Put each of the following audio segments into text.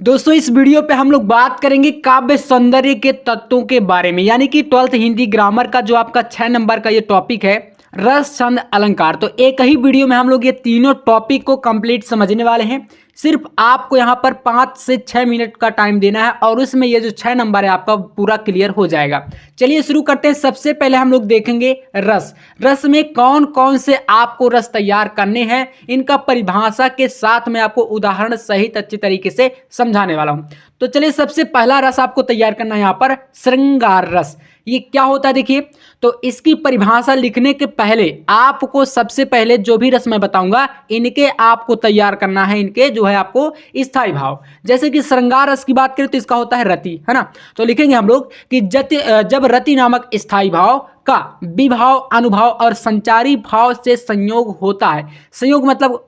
दोस्तों इस वीडियो पे हम लोग बात करेंगे काव्य सौंदर्य के तत्वों के बारे में, यानी कि 12th हिंदी ग्रामर का जो आपका 6 नंबर का ये टॉपिक है, रस छंद अलंकार। तो एक ही वीडियो में हम लोग ये तीनों टॉपिक को कंप्लीट समझने वाले हैं। सिर्फ आपको यहाँ पर 5 से 6 मिनट का टाइम देना है और उसमें ये जो 6 नंबर है आपका पूरा क्लियर हो जाएगा। चलिए शुरू करते हैं। सबसे पहले हम लोग देखेंगे रस। रस में कौन कौन से आपको रस तैयार करने हैं, इनका परिभाषा के साथ मैं आपको उदाहरण सहित अच्छे तरीके से समझाने वाला हूं। तो चलिए सबसे पहला रस आपको तैयार करना है यहाँ पर श्रृंगार रस। ये क्या होता है देखिए, तो इसकी परिभाषा लिखने के पहले आपको सबसे पहले जो भी रस मैं बताऊंगा इनके आपको तैयार करना है, इनके जो है आपको स्थायी भाव। जैसे कि श्रृंगार रस की बात करें तो इसका होता है रति, है ना। तो लिखेंगे हम लोग कि जब रति नामक स्थायी भाव का विभाव, अनुभाव और संचारी भाव से संयोग होता है। संयोग मतलब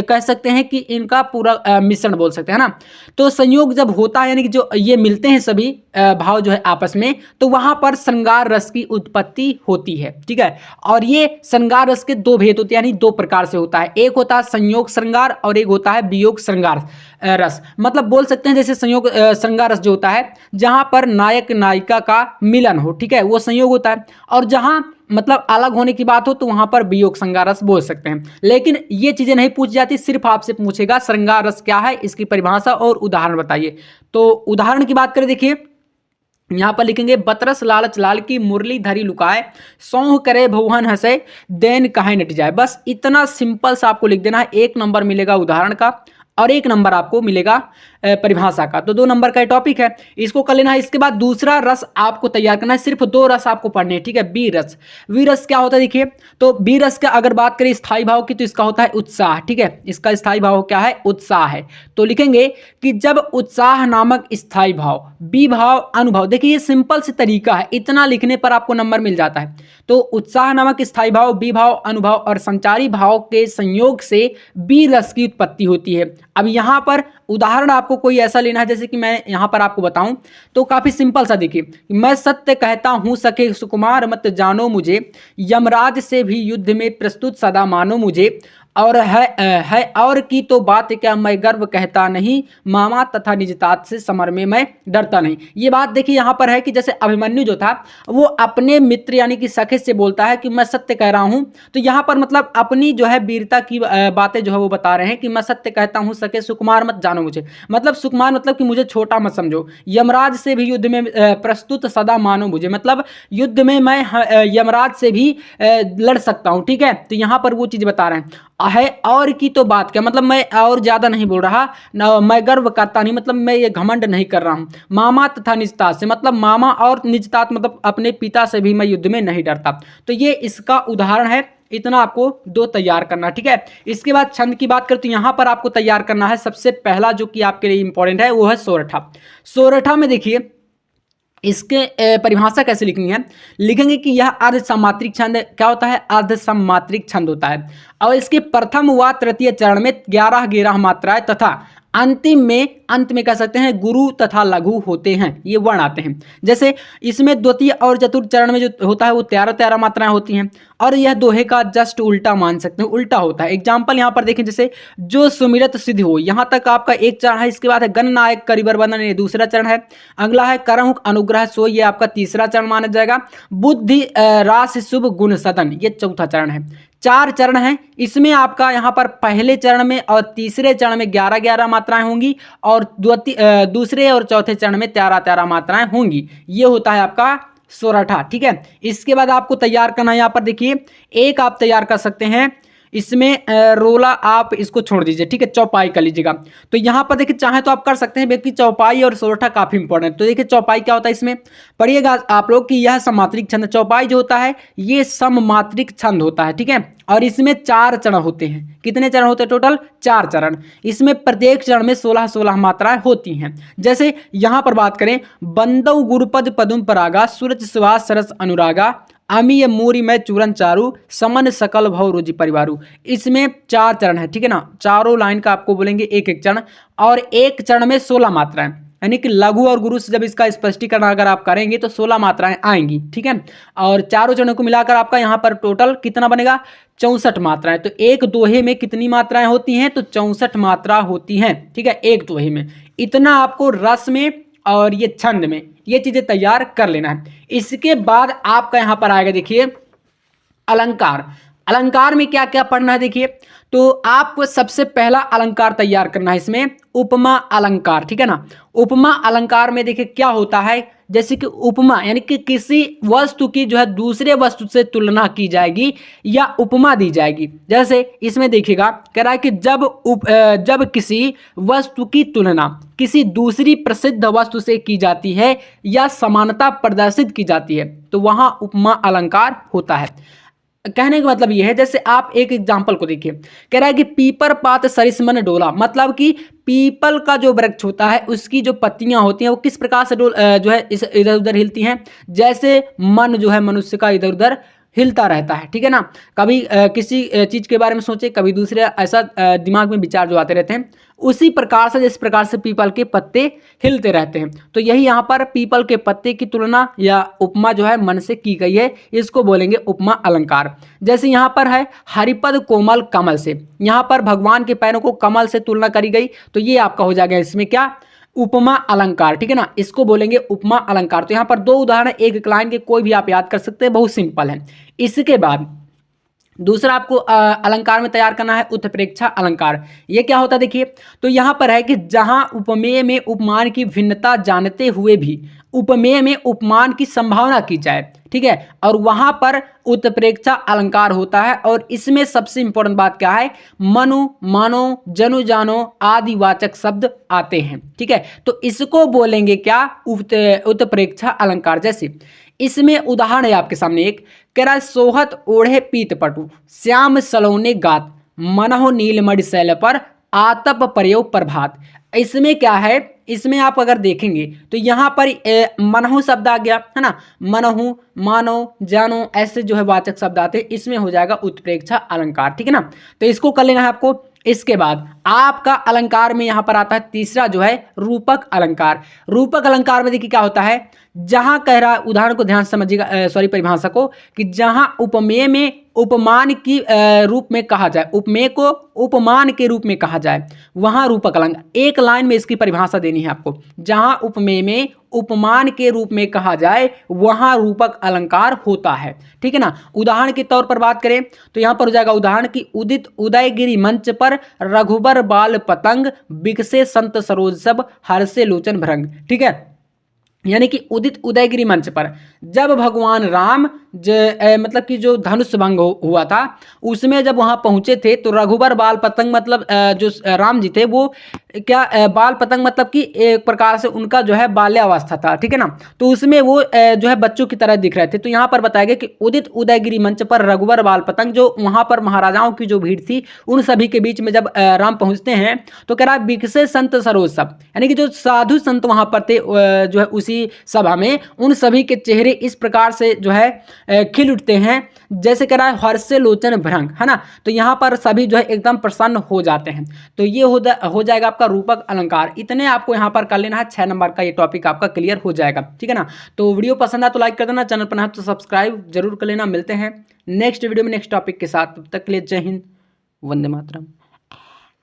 कह सकते हैं कि इनका पूरा मिश्रण बोल सकते हैं ना। तो संयोग जब होता है यानी कि जो ये मिलते हैं सभी भाव जो है आपस में, तो वहां पर श्रृंगार रस की उत्पत्ति होती है। ठीक है, और ये श्रृंगार रस के दो भेद होते हैं, यानी दो प्रकार से होता है। एक होता है संयोग श्रृंगार और एक होता है वियोग श्रृंगार रस। मतलब बोल सकते हैं जैसे संयोग श्रृंगार रस जो होता है जहां पर नायक नायिका का मिलन हो, ठीक है, वो संयोग होता है। और जहां मतलब अलग होने की बात हो तो वहां पर वियोग श्रृंगार रस बोल सकते हैं। लेकिन ये चीजें नहीं पूछ जाती, सिर्फ आपसे पूछेगा श्रृंगार रस क्या है, इसकी परिभाषा और उदाहरण बताइए। तो उदाहरण की बात करें, देखिए यहां पर लिखेंगे बतरस लालच लाल की मुरली धरी लुकाए, सौह करे भुवन हंसे देन कहे नट जाए। बस इतना सिंपल सा आपको लिख देना है। 1 नंबर मिलेगा उदाहरण का और 1 नंबर आपको मिलेगा परिभाषा का। तो 2 नंबर का टॉपिक है, इसको कर लेना है। इसके बाद दूसरा रस आपको तैयार करना है। सिर्फ 2 रस आपको पढ़ने हैं, ठीक है। बी रस। वी रस क्या होता है देखिए, तो बी रस का अगर बात करें स्थायी भाव की तो इसका होता है उत्साह, ठीक है। इसका स्थायी भाव क्या है, उत्साह है। तो लिखेंगे कि जब उत्साह नामक स्थायी भाव, बी भाव, अनुभव, देखिए ये सिंपल से तरीका है, इतना लिखने पर आपको नंबर मिल जाता है। तो उत्साह नामक स्थायी भाव, बी भाव, अनुभव और संचारी भाव के संयोग से बी रस की उत्पत्ति होती है। अब यहां पर उदाहरण आपको कोई ऐसा लेना है, जैसे कि मैं यहां पर आपको बताऊं तो काफी सिंपल सा देखिए, मैं सत्य कहता हूं सके सुकुमार मत जानो मुझे, यमराज से भी युद्ध में प्रस्तुत सदा मानो मुझे, और है और की तो बात क्या मैं गर्व कहता नहीं, मामा तथा निजतात से समर में मैं डरता नहीं। ये बात देखिए यहाँ पर है कि जैसे अभिमन्यु जो था वो अपने मित्र यानी कि सखे से बोलता है कि मैं सत्य कह रहा हूँ। तो यहाँ पर मतलब अपनी जो है वीरता की बातें जो है वो बता रहे हैं कि मैं सत्य कहता हूँ सके सुकुमार मत जानो मुझे, मतलब सुकुमार मतलब कि मुझे छोटा मत समझो, यमराज से भी युद्ध में प्रस्तुत सदा मानो मुझे, मतलब युद्ध में मैं यमराज से भी लड़ सकता हूँ, ठीक है। तो यहाँ पर वो चीज़ बता रहे हैं। है और की तो बात क्या, मतलब मैं और ज्यादा नहीं बोल रहा ना, मैं गर्व करता नहीं, मतलब मैं ये घमंड नहीं कर रहा हूं। मामा तथा निजतात से, मतलब मामा और निजतात मतलब अपने पिता से भी मैं युद्ध में नहीं डरता। तो ये इसका उदाहरण है। इतना आपको 2 तैयार करना, ठीक है। इसके बाद छंद की बात करें तो यहां पर आपको तैयार करना है सबसे पहला जो कि आपके लिए इंपॉर्टेंट है वो है सोरठा। सोरठा में देखिए इसके परिभाषा कैसे लिखनी है, लिखेंगे कि यह अर्ध सम्मात्रिक छंद क्या होता है, अर्ध सम्मात्रिक छंद होता है। और इसके प्रथम व तृतीय चरण में 11 मात्राएं तथा अंत में कह सकते हैं गुरु तथा लघु होते हैं, ये वर्ण आते हैं। जैसे इसमें द्वितीय और चतुर्थ चरण में जो होता है वो 13 मात्राएं होती हैं, और यह दोहे का जस्ट उल्टा मान सकते हैं, उल्टा होता है। एग्जाम्पल यहाँ पर देखें, जैसे जो सुमिरत सिद्ध हो, यहाँ तक आपका 1 चरण है। इसके बाद है गणनायक करिबर बंधन, ये दूसरा चरण है। अगला है करहु अनुग्रह सो, ये आपका तीसरा चरण माना जाएगा। बुद्धि रास शुभ गुण सदन, ये चौथा चरण है। 4 चरण हैं। इसमें आपका यहाँ पर पहले चरण में और तीसरे चरण में 11 मात्राएं होंगी, और दूसरे और चौथे चरण में 13 मात्राएं होंगी। ये होता है आपका सोरठा, ठीक है। इसके बाद आपको तैयार करना है, यहाँ पर देखिए एक आप तैयार कर सकते हैं, इसमें रोला आप इसको छोड़ दीजिए, ठीक है, चौपाई कर लीजिएगा। तो यहाँ पर देखिए चाहे तो आप कर सकते हैं, क्योंकि चौपाई और सोरठा काफी इंपॉर्टेंट है। तो देखिए चौपाई क्या होता है, इसमें पढ़िएगा आप लोग कि यह सममात्रिक छंद, चौपाई जो होता है ये सममात्रिक छंद होता है, ठीक है। और इसमें 4 चरण होते हैं। कितने चरण होते हैं टोटल, 4 चरण। इसमें प्रत्येक चरण में 16 मात्राएं होती हैं। जैसे यहाँ पर बात करें, बंदौ गुरुपद पदुम परागा, सूरज सुहास सरस अनुरागा, अमीय मूरी में चूरन चारू, समन सकल भव रुचि परिवारू। इसमें 4 चरण है, ठीक है ना। चारों लाइन का आपको बोलेंगे एक चरण, और एक चरण में 16 मात्राएं। यानी कि लघु और गुरु से जब इसका स्पष्टीकरण अगर आप करेंगे तो 16 मात्राएं आएंगी, ठीक है। और चारों चरणों को मिलाकर आपका यहाँ पर टोटल कितना बनेगा, 64 मात्राएं। तो एक दोहे में कितनी मात्राएं होती हैं, तो 64 मात्रा होती हैं, ठीक है, एक दोहे में। इतना आपको रस में और ये छंद में ये चीजें तैयार कर लेना है। इसके बाद आपका यहाँ पर आएगा, देखिए अलंकार। अलंकार में क्या क्या पढ़ना है, देखिए तो आपको सबसे पहला अलंकार तैयार करना है इसमें, उपमा अलंकार, ठीक है ना। उपमा अलंकार में देखिए क्या होता है, जैसे कि उपमा यानी कि किसी वस्तु की जो है दूसरे वस्तु से तुलना की जाएगी या उपमा दी जाएगी। जैसे इसमें देखिएगा कह रहा है कि जब किसी वस्तु की तुलना किसी दूसरी प्रसिद्ध वस्तु से की जाती है या समानता प्रदर्शित की जाती है तो वहां उपमा अलंकार होता है। कहने का मतलब यह है, जैसे आप एक एग्जांपल को देखिए, कह रहा है कि पीपर पात सरिस मन डोला, मतलब कि पीपल का जो वृक्ष होता है उसकी जो पत्तियां होती हैं वो किस प्रकार से जो है इधर उधर हिलती हैं, जैसे मन जो है मनुष्य का इधर उधर हिलता रहता है, ठीक है ना। कभी किसी चीज के बारे में सोचे, कभी दूसरे, ऐसा दिमाग में विचार जो आते रहते हैं, उसी प्रकार से जिस प्रकार से पीपल के पत्ते हिलते रहते हैं। तो यही यहाँ पर पीपल के पत्ते की तुलना या उपमा जो है मन से की गई है, इसको बोलेंगे उपमा अलंकार। जैसे यहाँ पर है हरिपद कोमल कमल से, यहाँ पर भगवान के पैरों को कमल से तुलना करी गई, तो ये आपका हो जाएगा इसमें क्या, उपमा अलंकार, ठीक है ना, इसको बोलेंगे उपमा अलंकार। तो यहाँ पर दो उदाहरण एक लाइन के कोई भी आप याद कर सकते हैं, बहुत सिंपल है। इसके बाद दूसरा आपको अलंकार में तैयार करना है उत्प्रेक्षा अलंकार। ये क्या होता है, देखिए तो यहाँ पर है कि जहाँ उपमेय में उपमान की भिन्नता जानते हुए भी उपमेय में उपमान की संभावना की जाए, ठीक है, और वहां पर उत्प्रेक्षा अलंकार होता है। और इसमें सबसे इंपॉर्टेंट बात क्या है, मनु मानो जनु जानो आदि वाचक शब्द आते हैं, ठीक है। तो इसको बोलेंगे क्या, उत्प्रेक्षा अलंकार। जैसे इसमें उदाहरण है आपके सामने एक, कह रहा है सोहत ओढ़े पीत पटु श्याम सलोने गात मनहो नीलमणि शैल पर आतप प्रयोग प्रभात। इसमें क्या है, इसमें आप अगर देखेंगे तो यहाँ पर मनहु शब्द आ गया है ना, मनहु मानो जानो ऐसे जो है वाचक शब्द आते हैं, इसमें हो जाएगा उत्प्रेक्षा अलंकार, ठीक है ना। तो इसको कर लेना है आपको। इसके बाद आपका अलंकार में यहाँ पर आता है तीसरा जो है रूपक अलंकार। रूपक अलंकार में देखिए क्या होता है, जहां कह रहा है, उदाहरण को ध्यान से समझिएगा, सॉरी परिभाषा को, कि जहां उपमेय में उपमान की रूप में कहा जाए, उपमेय को उपमान के रूप में कहा जाए, वहां रूपक अलंकार। एक लाइन में इसकी परिभाषा देनी है आपको, जहां उपमेय में उपमान के रूप में कहा जाए वहां रूपक अलंकार होता है, ठीक है ना। उदाहरण के तौर पर बात करें तो यहां पर हो जाएगा उदाहरण की उदित उदयगिरी मंच पर रघुबर बाल पतंग बिकसे संत सरोज सब हर्षे लोचन भृंग, ठीक है। यानी कि उदित उदयगिरी मंच पर जब भगवान राम मतलब कि जो धनुष भंग हुआ था उसमें जब वहां पहुंचे थे तो रघुबर बाल पतंग मतलब जो राम जी थे वो क्या बाल पतंग मतलब कि एक प्रकार से उनका जो है बाल्यावस्था था, ठीक है ना। तो उसमें वो जो है बच्चों की तरह दिख रहे थे। तो यहाँ पर बताया गया कि उदित उदयगिरी मंच पर रघुबर बाल पतंग, जो वहां पर महाराजाओं की जो भीड़ थी उन सभी के बीच में जब राम पहुंचते हैं तो कह रहा है बिकसे संत सरोज सब, यानी कि जो साधु संत वहां पर थे जो है उसी सभा में, उन सभी के चेहरे इस प्रकार से जो है खिल उठते हैं जैसे कह रहा है हर्षे लोचन भृंग, है ना। तो यहाँ पर सभी जो है एकदम प्रसन्न हो जाते हैं। तो ये हो जाएगा आपका रूपक अलंकार। इतने आपको यहाँ पर कर लेना है, 6 नंबर का ये टॉपिक आपका क्लियर हो जाएगा, ठीक है ना। तो वीडियो पसंद आए तो लाइक कर देना, चैनल पर नया तो सब्सक्राइब जरूर कर लेना। मिलते हैं नेक्स्ट वीडियो में नेक्स्ट टॉपिक के साथ, तब तक के लिए जय हिंद, वंदे मातरम।